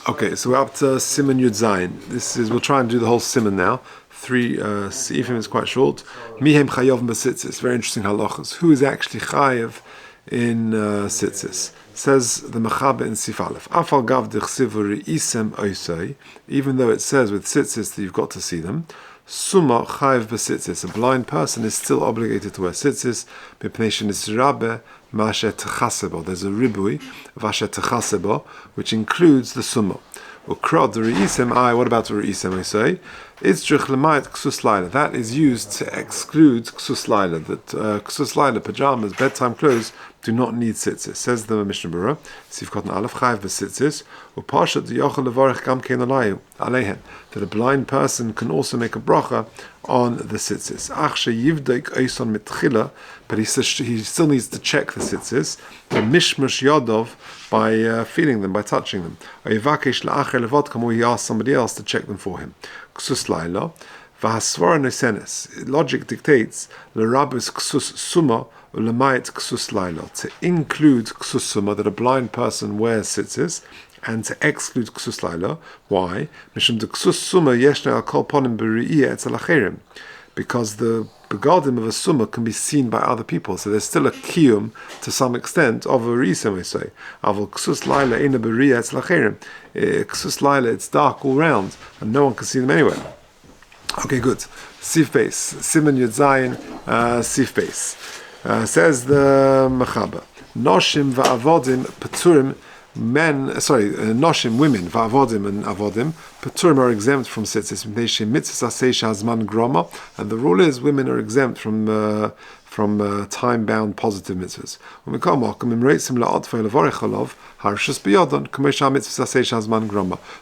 Okay, so we're up to Siman Yud Zayin. We'll try and do the whole Siman now. 3 Seifim is quite short. Mihem Chayov B'Tzitzis. Very interesting halachas. Who is actually Chayev in Tzitzis? Says the Mechaber in Sif Aleph. Afal Gav D'Chsivu Re'isem Oisei. Even though it says with Tzitzis that you've got to see them. Summa Chayev B'Tzitzis. A blind person is still obligated to wear Tzitzis. B'Pnei Shenisrabe Mashe Techasebo. There's a ribui of Ashe Techasebo, which includes the Summa. Ukrod the Re'isem I. What about the Re'isem I say? It's Lechamait Ksus Laila. That is used to exclude Ksus Laila. That Ksus Laila, pajamas, bedtime clothes, do not need tzitzis. Says the Mishnah Berurah, Sif Kotan Aleph Chayev b'tzitzis, u'pashat yochel levarich gam kein aleihen. That a blind person can also make a bracha on the tzitzis. Ach sheyivdek eison mitchila, but he still needs to check the tzitzis. Mishmash yodov, by feeling them, by touching them. Oyevakesh la'acher levodkam, or he asks somebody else to check them for him. Ksus laila, v'hasvara nesenes. Logic dictates l'rabis ksus summa u'lemayit ksus laila. To include ksus summa, that a blind person wears tzitzis, and to exclude ksus laila. Why? Mishum de ksus summa yeshna al kol ponim b'ri'iyah etzel acherim. Because the begadim of a summa can be seen by other people, so there's still a kiyum to some extent of a reason, we say. Avol ksus laila ina b'ri'iyah etzel acherim. Ksus laila, it's dark all round, and no one can see them anywhere. Okay, good. Sif base, Siman Yud Zayin, Sif base. Says the Mechaber, Noshim va'avodim peturim, Noshim, women, va'avodim and avodim, peturim are exempt from tzitzis, and the rule is women are exempt from time-bound positive mitzvahs.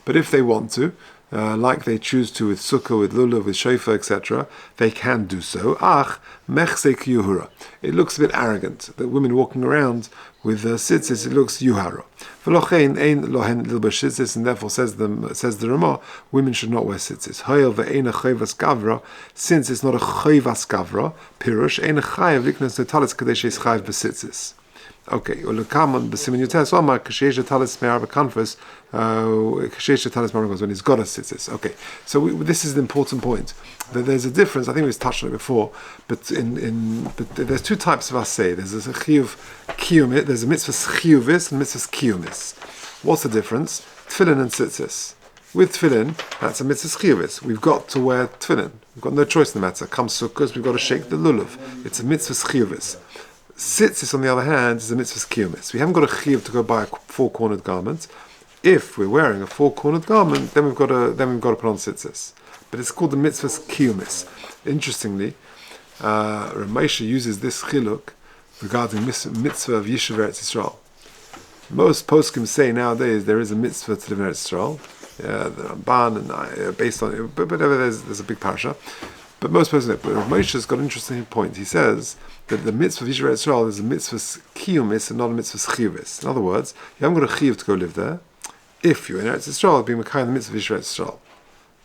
But if they want to, like they choose to with sukkah, with lulav, with shofar, etc., they can do so. Ach, mechsek yuhura. It looks a bit arrogant that women walking around with tzitzis, it looks yuhara. V'lochein ein lohen lilbash tzitzis, and therefore says the Ramah, women should not wear tzitzis. Hayel ve'eina chayvas gavra, since it's not a chayvas gavra, pirush eina chayev liknas netalis kadesh es chayev b'tzitzis. Okay, ulakaman b'simin yotes omar kashesh talis me'arba kanfus kashesh talis me'arba when he's got a tzitzis. Okay, so this is the important point. That there's a difference. I think we've touched on it before, but but there's two types of asay. There's a chiyuv kiyumit. There's a mitzvah chiyuvis and mitzvah kiyumis. What's the difference? Tefillin and tzitzis. With tefillin, that's a mitzvah chiyuvis. We've got to wear tefillin. We've got no choice in the matter. Come sukkahs, we've got to shake the lulav. It's a mitzvah chiyuvis. Tzitzis, on the other hand, is a mitzvah kiyumis. We haven't got a chiyuv to go buy a four-cornered garment. If we're wearing a four-cornered garment, then we've got to put on tzitzis. But it's called the mitzvah kiyumis. Interestingly, Rabbi uses this chiluk regarding mitzvah of Yishuv Eretz Yisrael. Most poskim say nowadays there is a mitzvah to live in Eretz Yisrael. The Ramban and based on it, but there's a big parasha. But most poskim, but Rabbi has got an interesting point. He says that the mitzvah of Yishuv Eretz Yisrael is a mitzvah kiyumis and not a mitzvah chiyuvis. In other words, you haven't got a chiyuv to go live there. If you're in Eretz Yisrael, being Mekayim the mitzvah of Yishuv Eretz Yisrael.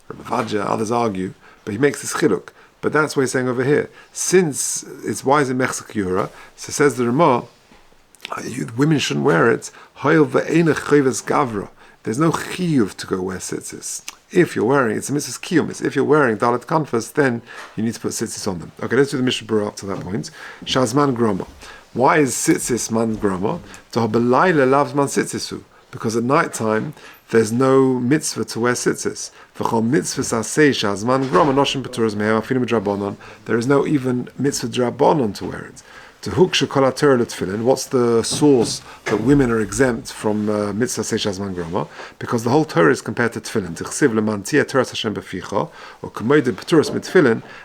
Rabbi, others argue, but he makes this chiluk. But that's what he's saying over here. Since it's why is it mechzek yura? So says the Ramah, women shouldn't wear it. There's no chiyuv to go wear tzitzis. If you're wearing, it's a mitzvah kiyumis. If you're wearing dalet kanfas, then you need to put tzitzis on them. Okay, let's do the Mishnah Berurah up to that point. Shazman groma. Why is tzitzis man groma? Tohabelayla loves man tzitzisu. Because at night time, there's no mitzvah to wear tzitzis. There is no even mitzvah drabonon to wear it. What's the source that women are exempt from mitzvah seish hazman groma? Because the whole Torah is compared to tefillin.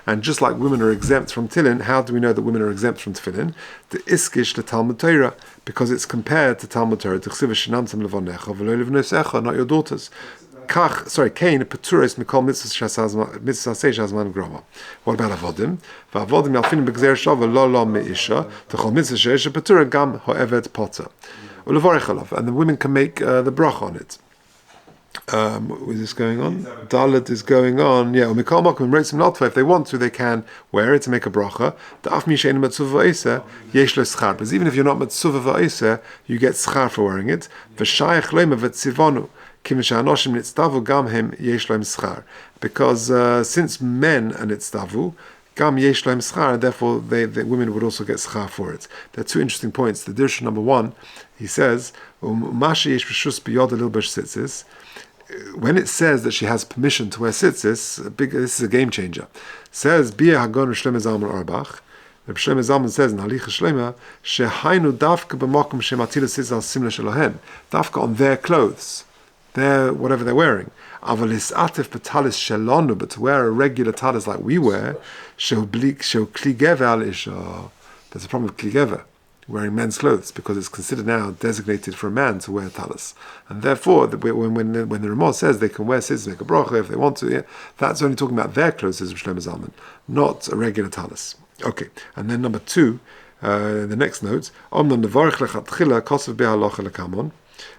And just like women are exempt from tefillin, how do we know that women are exempt from tefillin? The iskish the Talmud Torah, because it's compared to Talmud Torah. Not your daughters. Kain Peturis Mikol Mitzvah Seish Hazman Groma. What about Avodim? Va'avodim Yalfin B'Gzer Shava Lo Meisha T'chol Mitzvah Seish Petura Gam Ho'eved Potter. Ulevarich Alav, and the women can make the brach on it. Is this going on? Dalet is going on. Yeah, Mikol Makom Reitzim Latva. If they want to, they can wear it to make a bracha. Da'af Mishein Metzuva Va'isa Yesh Lo Schar. But even if you're not Metzuva Va'isa, you get schar for wearing it. V'shayach Leima V'tzivonu. Because since men are nitzdavu, gam yesh lahem schar, therefore the women would also get schar for it. There are two interesting points. The dirsha number one, he says, when it says that she has permission to wear tzitzis, this is a game changer. It says, Bia Hagon Shlema Zalman Orach. Reb Shlomo Zalman says in Halicha Shlema, Shehainu Dafka b'makom shematila tzitzis al simla shelahen. Dafka on their clothes, their whatever they're wearing. Avalis atif b'talis shelonu, but to wear a regular talis like we wear, shel kligeva al isha. There's a problem with kligeva, wearing men's clothes, because it's considered now designated for a man to wear talis, and therefore when the Ramah says they can wear tzitzis, make a bracha if they want to, yeah, that's only talking about their clothes, as Shlomo Zalman, not a regular talis. Okay, and then number two, the next note, Omnam nevarich lechatchila kosev behalacha lekamon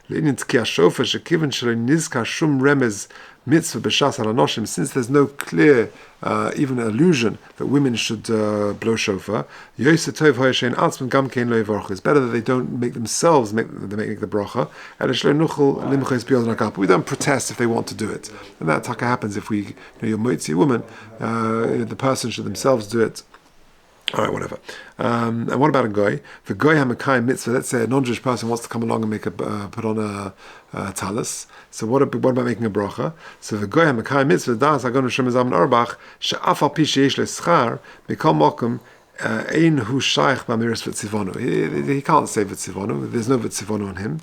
le'inyan tkiya shofar shekiven shelo nizkar shum remez mitzvah b'shas halanoshim, since there's no clear even allusion that women should blow shofar. It's better that they don't make themselves make the bracha. We don't protest if they want to do it, and that taka happens if we, you're moitzi woman, the person should themselves do it. All right, whatever. And what about a goy? The goy hamakayim mitzvah. Let's say a non-Jewish person wants to come along and make put on a talis. So what about making a bracha? So the goy hamakayim mitzvah das hagon Shem Zalman Orach she'af al pi sheyesh le schar mikol mokum ein hu shaykh b'amiras v'tzivonu. He can't say v'tzivonu. There's no v'tzivonu on him.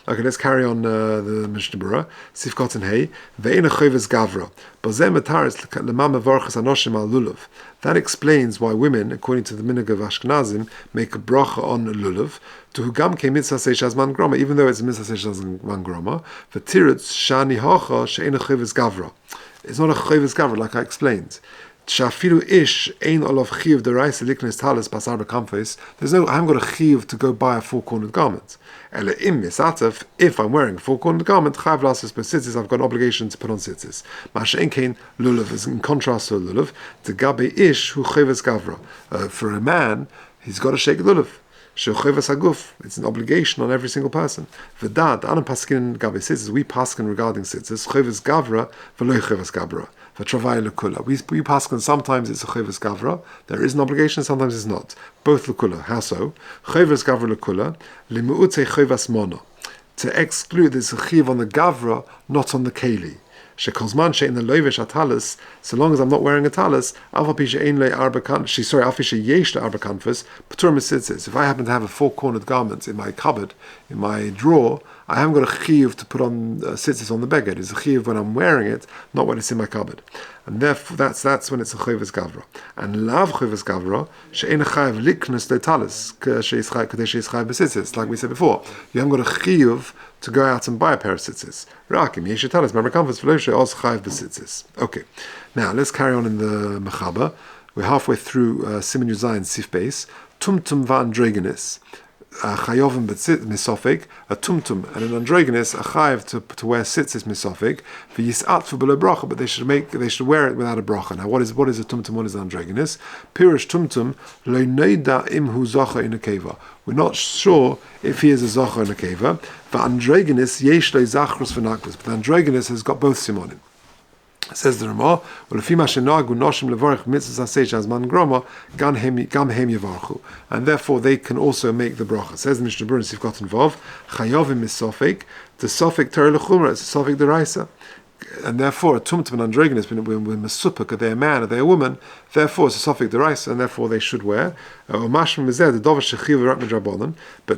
Okay, let's carry on the Mishnah Berurah. Sifkot and Hey. Ve'ena choyves gavra. B'zeh mataris l'mam mevorchas anoshim al lulav. That explains why women, according to the minhag of Ashkenazim, make a bracha on lulav. To hugam ke mitzvah seishas man groma, even though it's a mitzvah seishas man groma. V'tirutz shani hacha she'ena choyves gavra. It's not a choyves gavra, like I explained. Shafilu ish ein olav chiyuv deraisa liknes talis basar b'kamfes. I haven't got a chiyuv to go buy a four-cornered garment. Ele im misatef, if I'm wearing a four-cornered garment, chayav lasis b'tzitzis, I've got an obligation to put on tzitzis. Mashen kein lulav is in contrast to lulav. The gabe ish hu chayves gavra. For a man, he's got to shake lulav. It's an obligation on every single person. V'dad, anam paskin gabe tzitzis, we paskin regarding tzitzis, chayves gavra, v'lo chayves gavra. We paskin, sometimes it's a chayves gavra, there is an obligation, sometimes it's not. Both lekula. How so? Chayves gavra lekula, limu'ute chayves mono. To exclude, there's a chiv on the gavra, not on the keli. Shekolzman she'in the loivesh atalis, so long as I'm not wearing a talis, afapi she'in le arba kanfus, afapi she'yesh le arba kanfus, patur mitzitzis. If I happen to have a four-cornered garment in my cupboard, in my drawer, I haven't got a chiyuv to put on tzitzis on the beged. It's a chiyuv when I'm wearing it, not when it's in my cupboard. And therefore, that's when it's a chayves gavra. And lav chayves gavra she'en chayav liknus le talis she'is chayav b'tzitzis. Like we said before, you haven't got a chiyuv to go out and buy a pair of tzitzis. Rakim yesh talis memra comforts v'lo she'os chayav b'tzitzis. Okay, now let's carry on in the mechaber. We're halfway through Siman Yuzayin Sif Beis. Tumtum va'androgenis. Chayovim misofig, a tumtum and an androgynous, a chayav to wear tzitzis misofig, v'yisatfu below bracha, but they should wear it without a bracha. Now, what is a tumtum? What is an androgynous? Pirush tumtum lo neida imhu zacha in a keva. We're not sure if he is a zacha in a keva. V'androgynous yesh lo zachrus v'nakvus, but the androgynous has got both simonim. Says the Ramah, and therefore they can also make the bracha. Says the Mishnah Berurah, if got involved, chayovim is sofik, the sofik Torah lechumra, it's a sofik deraisa. And therefore, a tumtum and androgynous, when mesupik, are they a man, are they a woman? Therefore, it's a sofik deraisa, and therefore they should wear. But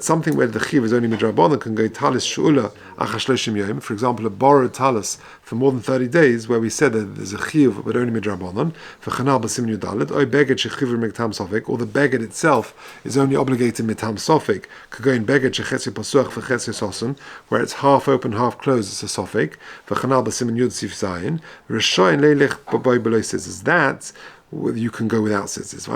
something where the chiv is only midrabanan can go talis shu'ula achashloshim yom. For example, a borrowed talis for more than 30 days, where we said that there's a chiv but only midrabanan. For chanal b'simin yudalet, or beged shechiv miktam sofik, or the beged itself is only obligated mitam sofik. Could go in beged shechetzi pasuach for chetzi sosun, where it's half open, half closed. It's a sofik. For chanal b'simin yud sif zayin, rishayin leilech b'boy beloy says is that. You can go without tzitzis.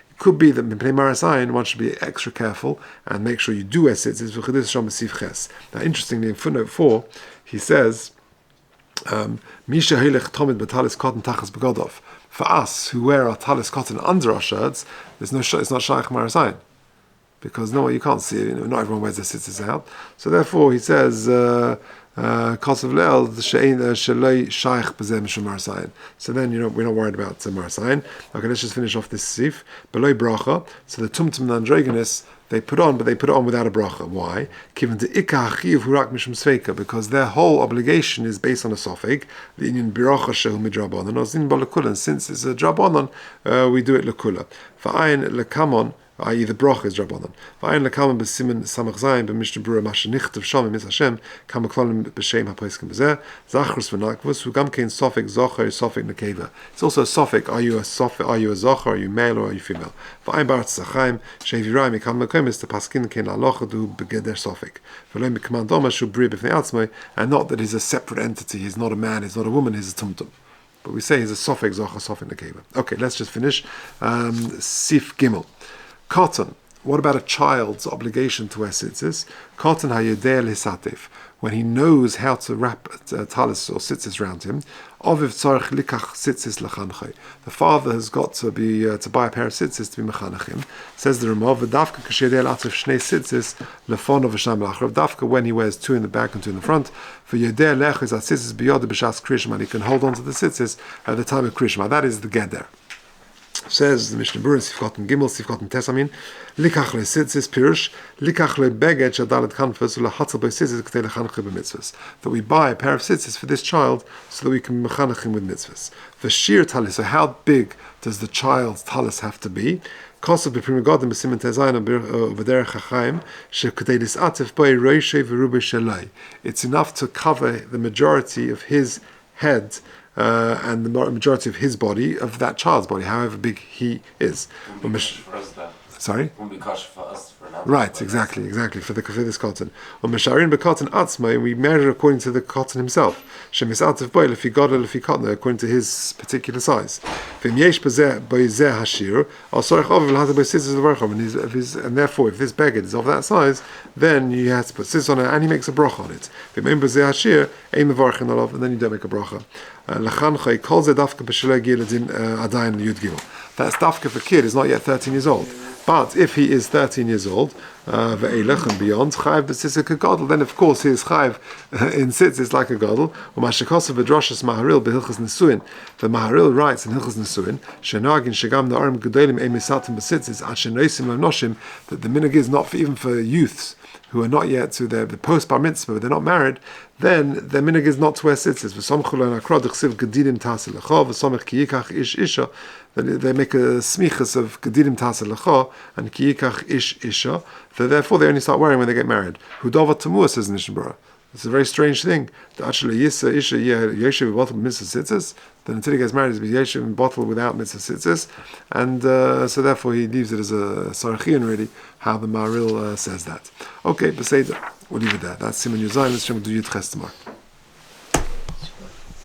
It could be that in Marasayin one should be extra careful and make sure you do wear tzitzis. Now, interestingly, in footnote 4, he says, for us who wear our talis cotton under our shirts, it's not shaykh Marasayin. because no, you can't see it. Not everyone wears their tzitzis out. So therefore, he says, Kosav Le'el Shalei Shaykh B'zeh Mishum Marasayin. So then, we're not worried about Marasayin. Okay, let's just finish off this sif. Below bracha. So the tumtum and androgynous, they put on, but they put it on without a bracha. Why? Given the ikah chiv hurak mishum sveika, because their whole obligation is based on a sofek. The Indian biracha shehu midrabanon, or zin balakula. Since it's a drabanon, we do it lakula. Va'ayin lekamon, i.e. the bracha is drabanon. Va'ayin lekamon b'simen samach zayin b'mishnah brura mashanichtav shalom mis Hashem kamaklolim b'shem hapoiskim b'zeh zachrus v'nakvus who gam kein sofek zocher sofek nekeva. It's also a sofek. Are you a sofek? Are you a zocher? Are you male or are you female? Va'ayin baratz Chaim shevirai mikam mekom is the paskin kein lalocha do begeder sofek. V'lo mikman doma shu bri b'fnei atzmai, and not that he's a separate entity. He's not a man. He's not a woman. He's a tumtum. But we say he's a sofek zocher sofek nekeva. Okay, let's just finish. Sif Gimel. Cotton. What about a child's obligation to wear tzitzis? Cotton hayodeh l'hisatif. When he knows how to wrap talis or tzitzis around him. Oviv tzarich likach tzitzis lechanchei. The father has got to be to buy a pair of tzitzis to be mechanachim. Says the Ramah, v'davka k'shedeh l'atif shnei tzitzis lefon of v'shnam l'achrav. Davka when he wears two in the back and two in the front. For yodeh lech is that tzitzis biyod b'shas krishma. He can hold on to the tzitzis at the time of krishma. That is the geder. Says the Mishnah Berurah, Sifkot Gimel, Sifkot Tesamin, Likach le Tzitzis Pirush, Likach le Beged Shadalet Kanfas, Ulahatzel by Tzitzis K'tei Lechanach b'mitzvahs. That we buy a pair of tzitzis for this child so that we can mechanach him with mitzvahs. V'shir talis. So how big does the child's talis have to be? Kosav b'prima Godim b'simen tezayin v'derech Chaim shek'tei lisatif b'ay roishei v'rubei shelai. It's enough to cover the majority of his head. And the majority of his body, of that child's body, however big he is. Sorry? Right, exactly, for this cotton. We measure according to the cotton himself. According to his particular size. And therefore, if this beged is of that size, then you have to put sis on it, and he makes a bracha on it. And then you don't make a bracha. That dafka for kid is not yet 13 years old. But if he is 13 years old, ve'elech and beyond, chayiv b'tzitzis k'gadol, then of course he is chayiv in tzitzis like a gadol. U'mashikosav v'droshas maharil b'hilchas nesuin. The maharil writes in hilchas nesuin, shenagin shegam na'arim gedolim emisatim b'tzitzis ad shenoisim l'noshim, that the minhag is not even for youths who are not yet to the post bar mitzvah, but they're not married, then their minhag is not to wear tzitzis. They make a smichas of gedidim tasa lecha and kiyikach ish isha. Therefore, they only start wearing when they get married. Hudava tamua, says the Mishnah Berurah. It's a very strange thing. Actually, yisa isha yeshiv bottle mitzvah tzitzis. Then until he gets married, he's yeshiv bottle without mitzvah tzitzis, and so therefore he leaves it as a sarachian. Really, how the Maharil says that. Okay, Beseder, we'll leave it there. That's Siman Yuzayin. Let's do Yud Ches tomorrow.